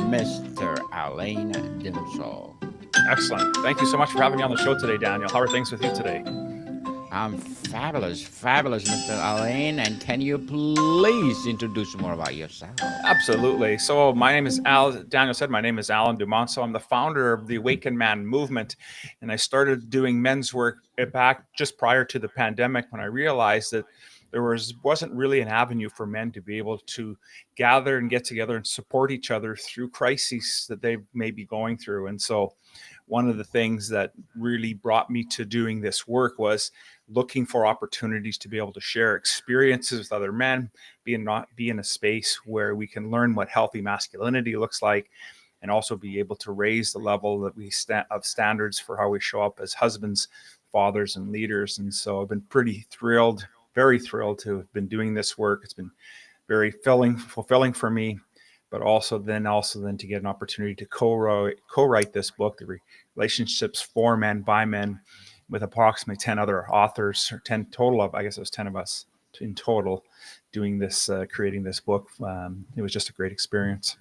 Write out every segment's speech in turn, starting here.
Mr. Alain Dumonceaux. Excellent. Thank you so much for having me on the show today, Daniel. How are things with you today? I'm fabulous, fabulous, Mr. Alain. And can you please introduce more about yourself? Absolutely. So my name is Daniel said my name is Alain Dumonceaux. I'm the founder of the Awaken Man movement. And I started doing men's work back just prior to the pandemic when I realized that wasn't really an avenue for men to be able to gather and get together and support each other through crises that they may be going through. And so one of the things that really brought me to doing this work was looking for opportunities to be able to share experiences with other men, be in a space where we can learn what healthy masculinity looks like, and also be able to raise the level that of standards for how we show up as husbands, fathers, and leaders. And so I've been pretty thrilled, very thrilled to have been doing this work. It's been very fulfilling for me, but also then to get an opportunity to co-write this book, The Relationships for Men by Men, with approximately 10 other authors, or 10 total of, I guess it was 10 of us in total doing this, creating this book. It was just a great experience.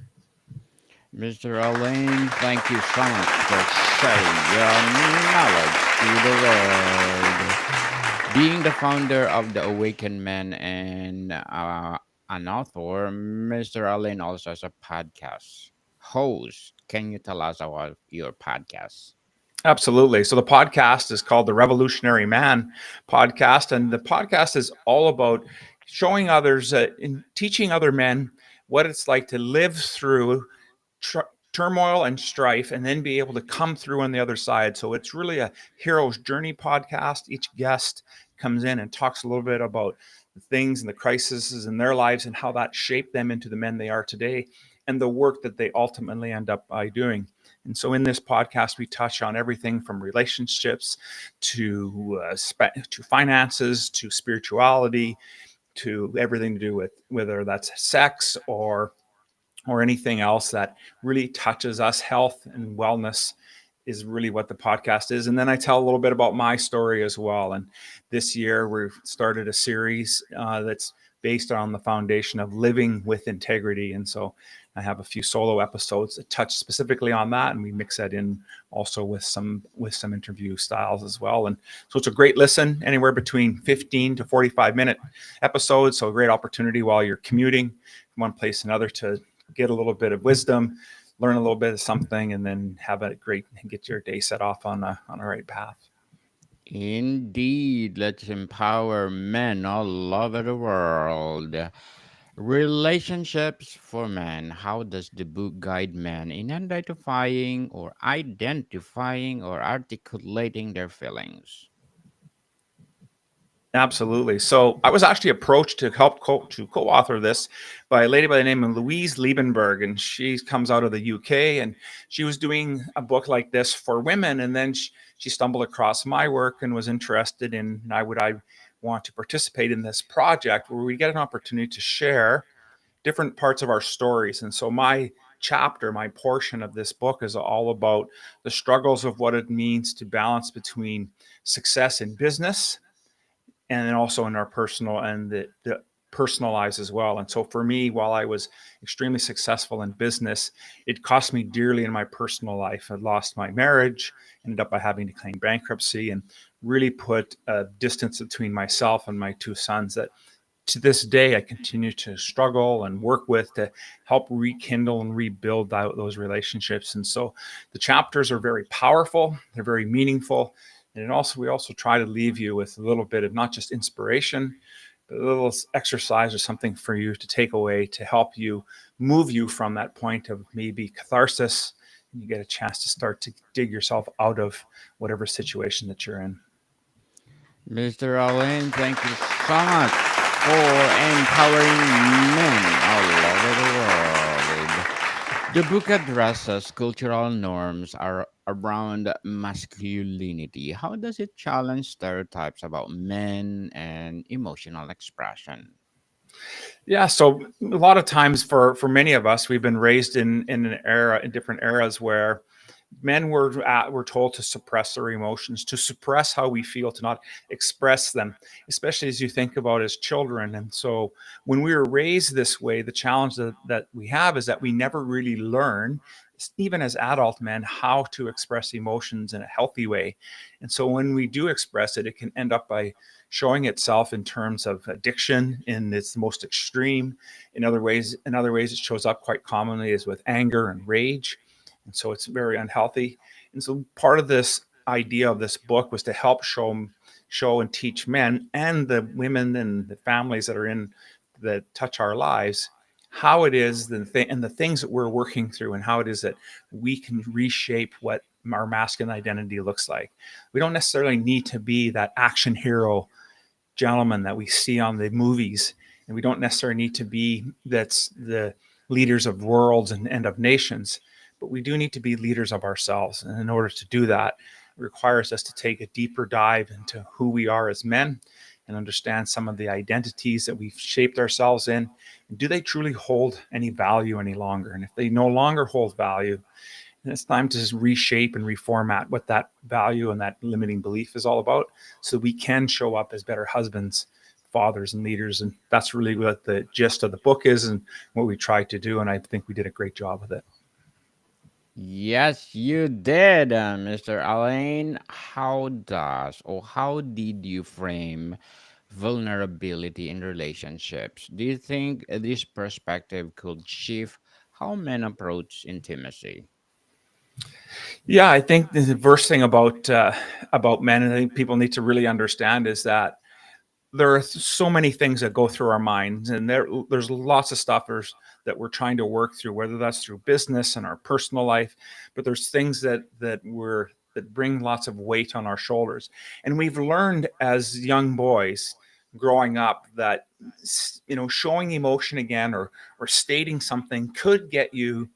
Mr. Alain, thank you so much for sharing your knowledge to the world. Being the founder of the Awakened Man and an author, Mr. Alain also has a podcast host. Can you tell us about your podcast? Absolutely. So the podcast is called the Revolutionary Man podcast, and the podcast is all about showing others, in teaching other men what it's like to live through turmoil and strife and then be able to come through on the other side. So it's really a hero's journey podcast. Each guest comes in and talks a little bit about the things and the crises in their lives and how that shaped them into the men they are today, and the work that they ultimately end up by doing. And so in this podcast, we touch on everything from relationships to finances, to spirituality, to everything to do with whether that's sex or anything else that really touches us. Health and wellness is really what the podcast is. And then I tell a little bit about my story as well. And this year we've started a series that's based on the foundation of living with integrity. And so I have a few solo episodes that touch specifically on that, and we mix that in also with some interview styles as well. And so it's a great listen, anywhere between 15 to 45-minute episodes. So a great opportunity while you're commuting from one place to another to get a little bit of wisdom, learn a little bit of something, and then get your day set off on a right path. Indeed, let's empower men all over the world. Relationships for men. How does the book guide men in identifying or articulating their feelings? Absolutely. So I was actually approached to help co-author this by a lady by the name of Louise Liebenberg, and she comes out of the UK, and she was doing a book like this for women, and then she stumbled across my work and was interested in I want to participate in this project where we get an opportunity to share different parts of our stories. And so my portion of this book is all about the struggles of what it means to balance between success in business and then also in our personal and the personal lives as well. And so for me, while I was extremely successful in business, it cost me dearly in my personal life. I lost my marriage, ended up by having to claim bankruptcy, and really put a distance between myself and my two sons that to this day I continue to struggle and work with to help rekindle and rebuild those relationships. And so the chapters are very powerful, they're very meaningful. And we also try to leave you with a little bit of not just inspiration, but a little exercise or something for you to take away to help you move you from that point of maybe catharsis, and you get a chance to start to dig yourself out of whatever situation that you're in. Mr. Alain, thank you so much for empowering men all over the world. The book addresses cultural norms around masculinity. How does it challenge stereotypes about men and emotional expression? Yeah, so a lot of times for many of us, we've been raised in different eras where Men were told to suppress their emotions, to suppress how we feel, to not express them, especially as you think about as children. And so when we were raised this way, the challenge that we have is that we never really learn, even as adult men, how to express emotions in a healthy way. And so when we do express it, it can end up by showing itself in terms of addiction in its most extreme. In other ways, it shows up quite commonly as with anger and rage, and so it's very unhealthy. And so part of this idea of this book was to help show and teach men and the women and the families that are in that touch our lives how it is and the things that we're working through, and how it is that we can reshape what our masculine identity looks like. We don't necessarily need to be that action hero gentleman that we see on the movies, and we don't necessarily need to be that's the leaders of worlds and of nations, but we do need to be leaders of ourselves. And in order to do that, it requires us to take a deeper dive into who we are as men and understand some of the identities that we've shaped ourselves in. And do they truly hold any value any longer? And if they no longer hold value, and it's time to just reshape and reformat what that value and that limiting belief is all about, so we can show up as better husbands, fathers, and leaders. And that's really what the gist of the book is and what we tried to do. And I think we did a great job with it. Yes, you did, Mr. Alain. How did you frame vulnerability in relationships? Do you think this perspective could shift how men approach intimacy? Yeah, I think the first thing about men, and I think people need to really understand, is that there are so many things that go through our minds, and there's lots of stuff that we're trying to work through, whether that's through business and our personal life. But there's things that bring lots of weight on our shoulders, and we've learned as young boys growing up that showing emotion again, or stating something, could get you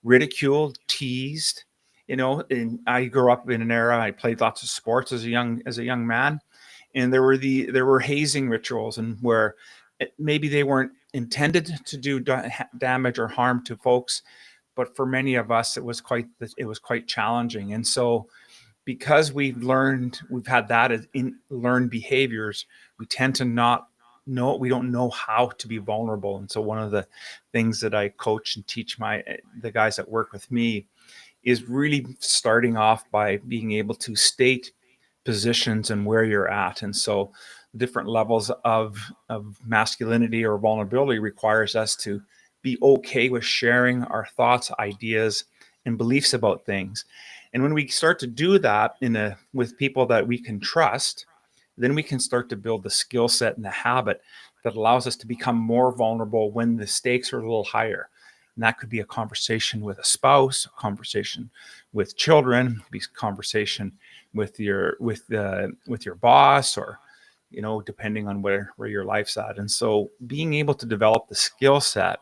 ridiculed, teased. And I grew up in an era, I played lots of sports as a young man, and there were hazing rituals, and where maybe they weren't intended to do damage or harm to folks, but for many of us it was quite challenging. And so because we've had that as in learned behaviors, we tend to not know we don't know how to be vulnerable. And so one of the things that I coach and teach the guys that work with me is really starting off by being able to state positions and where you're at. And so different levels of masculinity or vulnerability requires us to be okay with sharing our thoughts, ideas, and beliefs about things. And when we start to do that with people that we can trust, then we can start to build the skill set and the habit that allows us to become more vulnerable when the stakes are a little higher. And that could be a conversation with a spouse, a conversation with children, be a conversation with your boss, or depending on where your life's at. And so being able to develop the skill set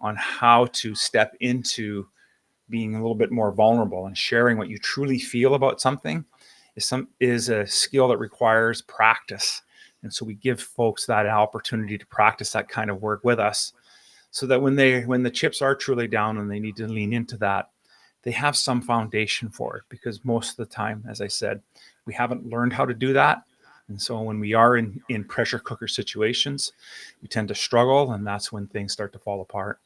on how to step into being a little bit more vulnerable and sharing what you truly feel about something is a skill that requires practice. And so we give folks that opportunity to practice that kind of work with us, so that when the chips are truly down and they need to lean into that, they have some foundation for it. Because most of the time, as I said, we haven't learned how to do that. And so when we are in pressure cooker situations, we tend to struggle, and that's when things start to fall apart.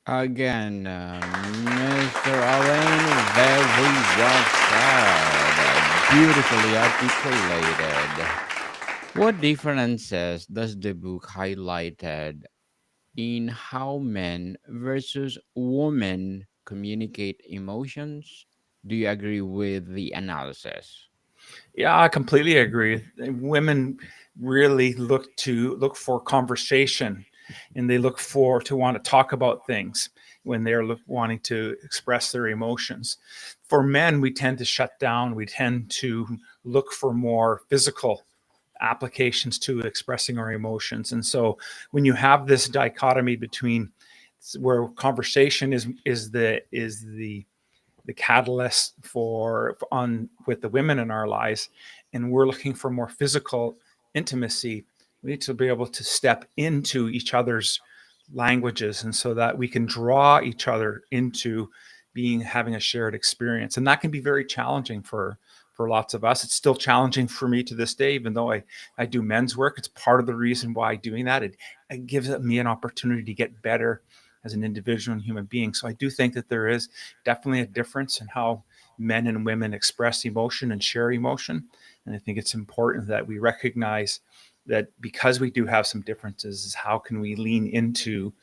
Again, Mr. Alain, very well said, beautifully articulated. What differences does the book highlighted in how men versus women communicate emotions? Do you agree with the analysis? Yeah, I completely agree. Women really look for conversation, and they look for to want to talk about things when they're wanting to express their emotions. For men, we tend to shut down. We tend to look for more physical applications to expressing our emotions. And so when you have this dichotomy between where conversation is the catalyst for on with the women in our lives, and we're looking for more physical intimacy, we need to be able to step into each other's languages, and so that we can draw each other into being having a shared experience, and that can be very challenging for lots of us. It's still challenging for me to this day, even though I do men's work. It's part of the reason why doing that. It gives me an opportunity to get better as an individual and human being. So I do think that there is definitely a difference in how men and women express emotion and share emotion. And I think it's important that we recognize that because we do have some differences, is how can we lean into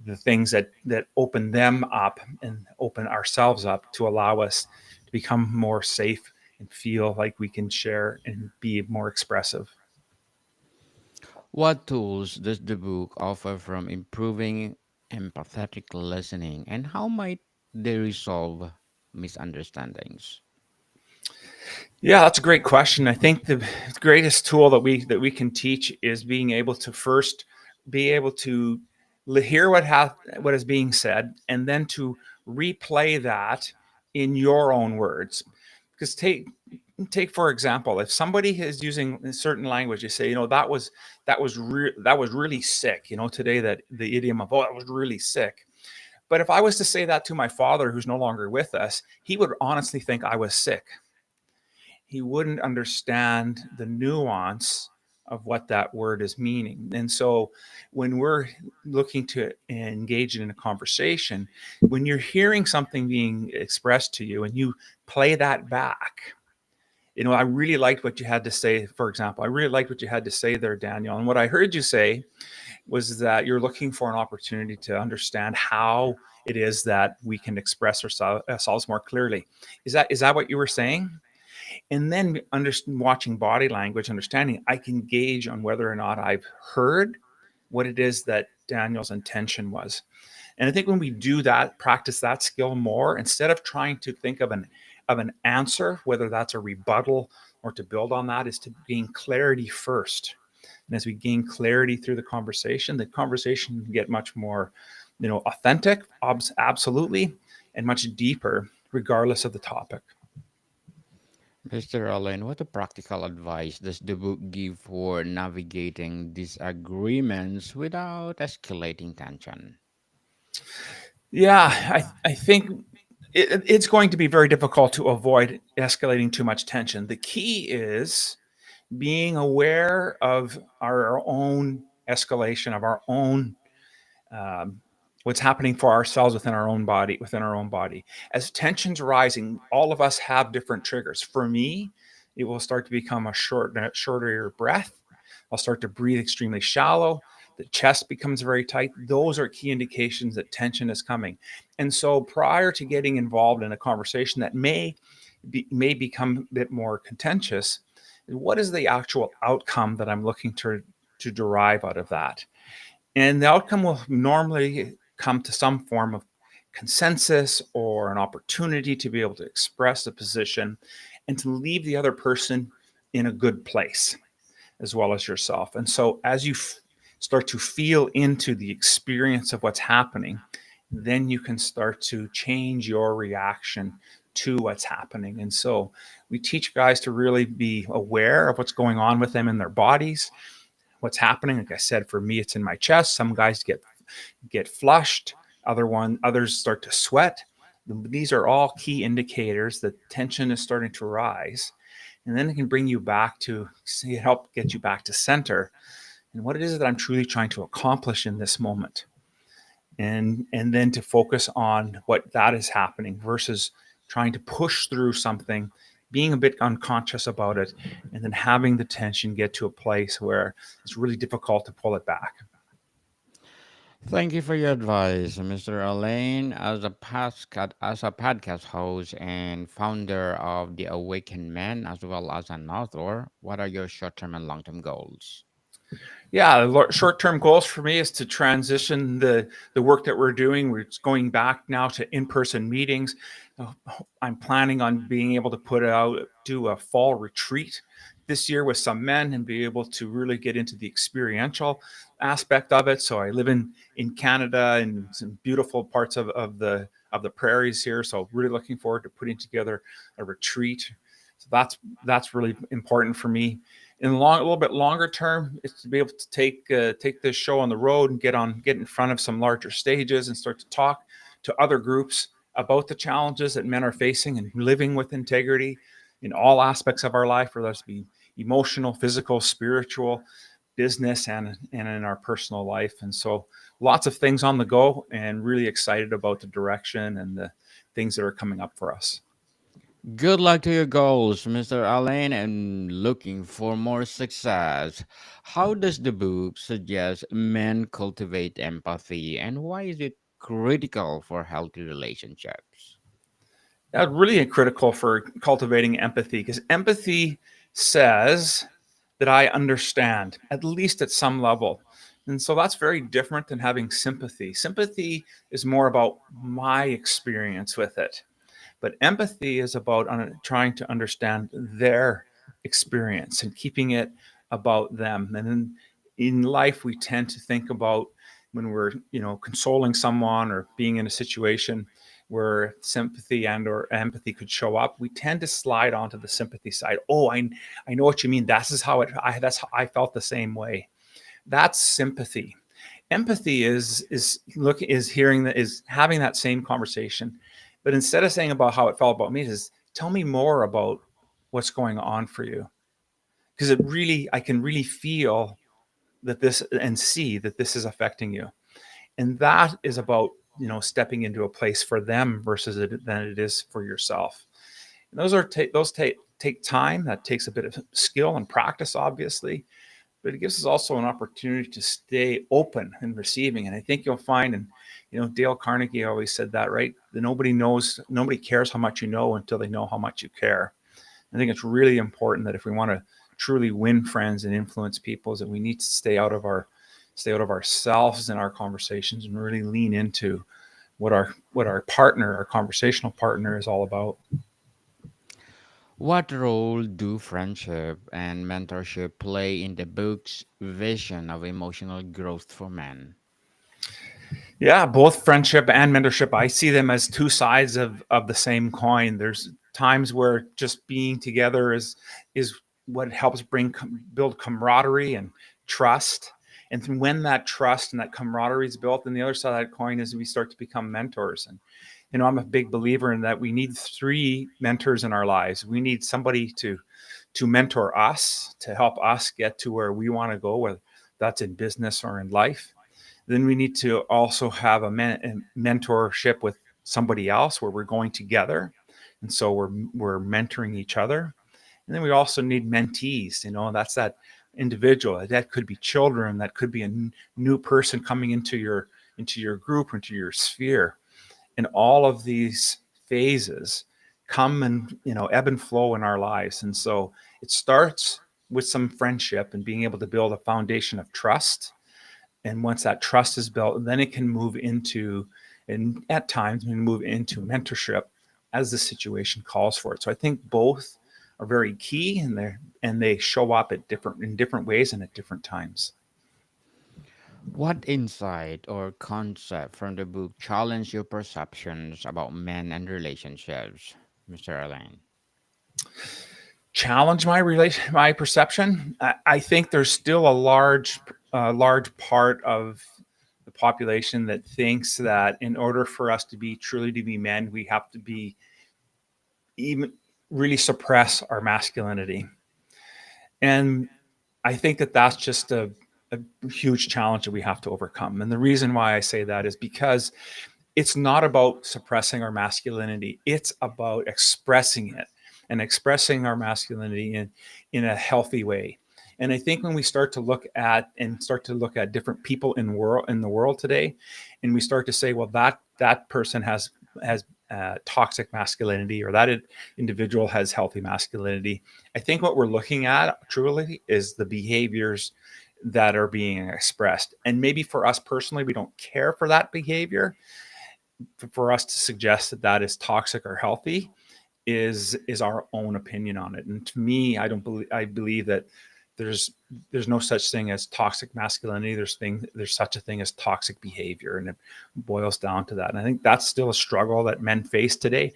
the things that open them up and open ourselves up to allow us to become more safe and feel like we can share and be more expressive. What tools does the book offer from improving empathetic listening, and how might they resolve misunderstandings? Yeah, that's a great question. I think the greatest tool that we can teach is being able to first be able to hear what is being said, and then to replay that in your own words. Because take for example, if somebody is using a certain language, you say, that was really sick. Today, that the idiom of, oh, that was really sick. But if I was to say that to my father, who's no longer with us, he would honestly think I was sick. He wouldn't understand the nuance of what that word is meaning. And so when we're looking to engage in a conversation, when you're hearing something being expressed to you and you play that back, I really liked what you had to say. For example, I really liked what you had to say there, Daniel. And what I heard you say was that you're looking for an opportunity to understand how it is that we can express ourselves more clearly. Is that what you were saying? And then watching body language, understanding, I can gauge on whether or not I've heard what it is that Daniel's intention was. And I think when we do that, practice that skill more, instead of trying to think of an answer, whether that's a rebuttal or to build on that, is to gain clarity first. And as we gain clarity through the conversation can get much more, authentic, absolutely, and much deeper, regardless of the topic. Mr. Allen, what a practical advice does the book give for navigating disagreements without escalating tension? Yeah, I think it's going to be very difficult to avoid escalating too much tension. The key is being aware of our own escalation, of our own um, what's happening for ourselves within our own body. As tension's rising, all of us have different triggers. For me, it will start to become a shorter breath. I'll start to breathe extremely shallow. The chest becomes very tight. Those are key indications that tension is coming. And so prior to getting involved in a conversation that may become a bit more contentious, what is the actual outcome that I'm looking to derive out of that? And the outcome will normally come to some form of consensus or an opportunity to be able to express a position and to leave the other person in a good place as well as yourself. And so as you start to feel into the experience of what's happening, then you can start to change your reaction to what's happening. And so we teach guys to really be aware of what's going on with them in their bodies, what's happening. Like I said, for me, it's in my chest. Some guys get flushed. Others start to sweat. These are all key indicators that tension is starting to rise. And then it can bring you back to help get you back to center and what it is that I'm truly trying to accomplish in this moment. And then to focus on what that is happening versus trying to push through something, being a bit unconscious about it, and then having the tension get to a place where it's really difficult to pull it back. Thank you for your advice, Mr. Alain. As a podcast host and founder of The Awakened Man, as well as an author, what are your short-term and long-term goals? Yeah, short-term goals for me is to transition the work that we're doing. We're going back now to in-person meetings. Uh, I'm planning on being able to do a fall retreat this year with some men and be able to really get into the experiential aspect of it. So I live in Canada and some beautiful parts of the prairies here. So really looking forward to putting together a retreat. So that's really important for me. In a little bit longer term, is to be able to take this show on the road and get in front of some larger stages and start to talk to other groups about the challenges that men are facing and living with integrity in all aspects of our life, whether it's be emotional, physical, spiritual, business, and in our personal life. And so lots of things on the go, and really excited about the direction and the things that are coming up for us. Good luck to your goals, Mr. Alain, and looking for more success. How does the book suggest men cultivate empathy, and why is it critical for healthy relationships? Really critical for cultivating empathy, because empathy says that I understand, at least at some level. And so that's very different than having sympathy. Sympathy is more about my experience with it. But empathy is about trying to understand their experience and keeping it about them. And in life, we tend to think about when we're, consoling someone or being in a situation where sympathy and or empathy could show up, we tend to slide onto the sympathy side. Oh, I know what you mean. That's how I felt the same way. That's sympathy. Empathy is hearing that, is having that same conversation, but instead of saying about how it felt about me, is tell me more about what's going on for you, because I can really feel that this and see that this is affecting you, and that is about stepping into a place for them versus than it is for yourself. And those take time. That takes a bit of skill and practice, obviously, but it gives us also an opportunity to stay open and receiving. And I think you'll find, and Dale Carnegie always said that, right? That nobody cares how much you know until they know how much you care. I think it's really important that if we want to truly win friends and influence people, is that we need to stay out of ourselves in our conversations and really lean into what our partner, our conversational partner, is all about. What role do friendship and mentorship play in the book's vision of emotional growth for men? Yeah, both friendship and mentorship, I see them as two sides of the same coin. There's times where just being together is what helps build camaraderie and trust. And when that trust and that camaraderie is built, then the other side of that coin is we start to become mentors. And I'm a big believer in that we need three mentors in our lives. We need somebody to mentor us, to help us get to where we want to go, whether that's in business or in life. Then we need to also have a mentorship with somebody else where we're going together, and so we're mentoring each other. And then we also need mentees. That's that individual. That could be children. That could be a new person coming into your group, into your sphere. And all of these phases come and ebb and flow in our lives. And so it starts with some friendship and being able to build a foundation of trust. And once that trust is built, then it can move into, and at times we move into mentorship as the situation calls for it. So I think both are very key, and they show up in different ways and at different times. What insight or concept from the book challenge your perceptions about men and relationships, Mr. Alain? Challenge my perception. I think there's still a large part of the population that thinks that in order for us to be truly to be men, we have to be even really suppress our masculinity. And I think that that's just a huge challenge that we have to overcome. And the reason why I say that is because it's not about suppressing our masculinity. It's about expressing it, and expressing our masculinity in a healthy way. And I think when we start to look at different people in the world today, and we start to say, well, that person has toxic masculinity, or that individual has healthy masculinity. I think what we're looking at truly is the behaviors that are being expressed. And maybe for us personally, we don't care for that behavior. For us to suggest that that is toxic or healthy is our own opinion on it. And to me, I believe that there's there's no such thing as toxic masculinity. There's such a thing as toxic behavior, and it boils down to that. And I think that's still a struggle that men face today.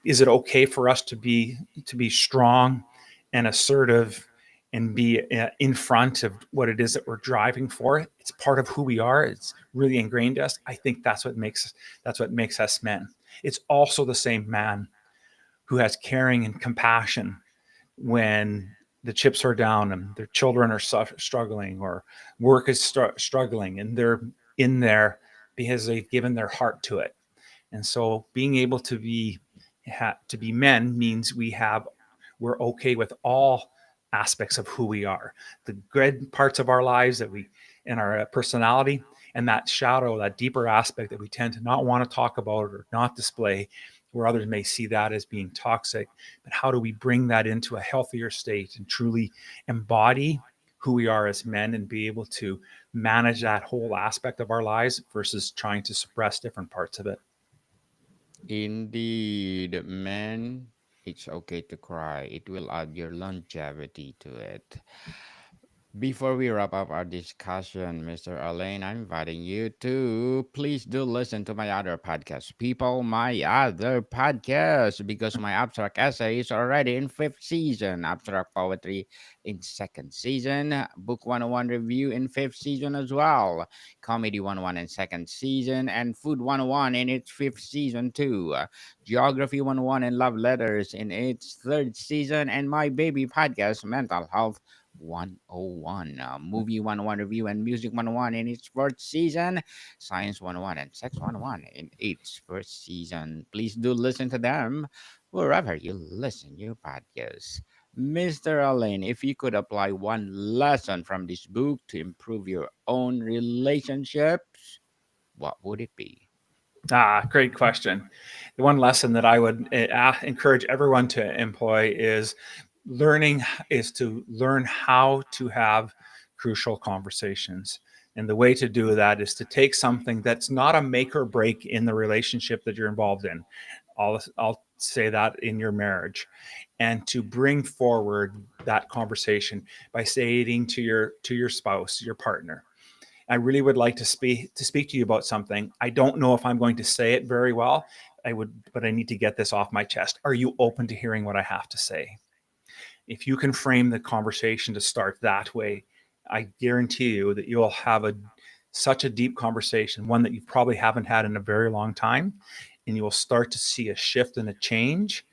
Is it okay for us to be strong and assertive and be in front of what it is that we're driving for? It's part of who we are. It's really ingrained in us. I think that's what makes us men. It's also the same man who has caring and compassion when the chips are down and their children are struggling, or work is struggling, and they're in there because they've given their heart to it. And so being able to be men means we're okay with all aspects of who we are, the good parts of our lives that we in our personality, and that shadow, that deeper aspect that we tend to not want to talk about or not display, where others may see that as being toxic. But how do we bring that into a healthier state and truly embody who we are as men, and be able to manage that whole aspect of our lives versus trying to suppress different parts of it? Indeed, man, it's okay to cry. It will add your longevity to it. Before we wrap up our discussion, Mr. Alain, I'm inviting you to please do listen to my other podcast, People, my other podcast, because my abstract essay is already in fifth season, abstract poetry in second season, book 101 review in fifth season as well, comedy 101 in second season, and food 101 in its fifth season too, geography 101 and love letters in its third season, and my baby podcast, Mental Health 101, Movie 101 Review and Music 101 in its fourth season, Science 101 and Sex 101 in its first season. Please do listen to them wherever you listen your podcasts. Mr. Alain, if you could apply one lesson from this book to improve your own relationships, what would it be? Great question. The one lesson that I would encourage everyone to employ learning is to learn how to have crucial conversations. And the way to do that is to take something that's not a make or break in the relationship that you're involved in. I'll say that in your marriage, and to bring forward that conversation by saying to your spouse, your partner, I really would like to speak to you about something. I don't know if I'm going to say it very well. But I need to get this off my chest. Are you open to hearing what I have to say? If you can frame the conversation to start that way, I guarantee you that you'll have such a deep conversation, one that you probably haven't had in a very long time, and you will start to see a shift and a change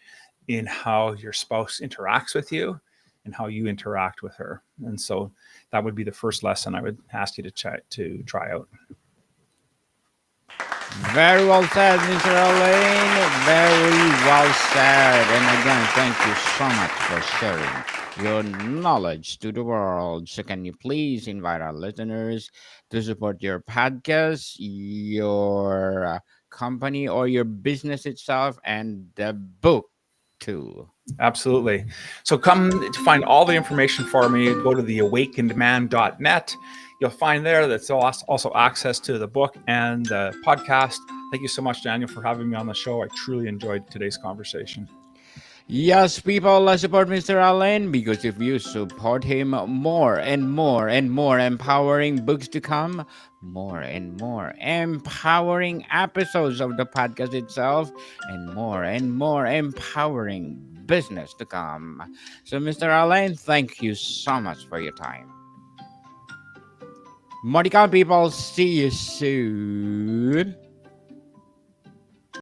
in how your spouse interacts with you and how you interact with her. And so that would be the first lesson I would ask you to try out. Very well said, Mr. Alain. Very well said. And again, thank you so much for sharing your knowledge to the world. So, can you please invite our listeners to support your podcast, your company, or your business itself, and the book too? Absolutely. So come to find all the information for me, go to theawakenedman.net. You'll find there that's also access to the book and the podcast. Thank you so much, Daniel, for having me on the show. I truly enjoyed today's conversation. Yes, people, let's support Mr. Allen because if you support him, more and more and more empowering books to come, more and more empowering episodes of the podcast itself, and more empowering business to come. So, Mr. Allen, thank you so much for your time. Monica, people, see you soon.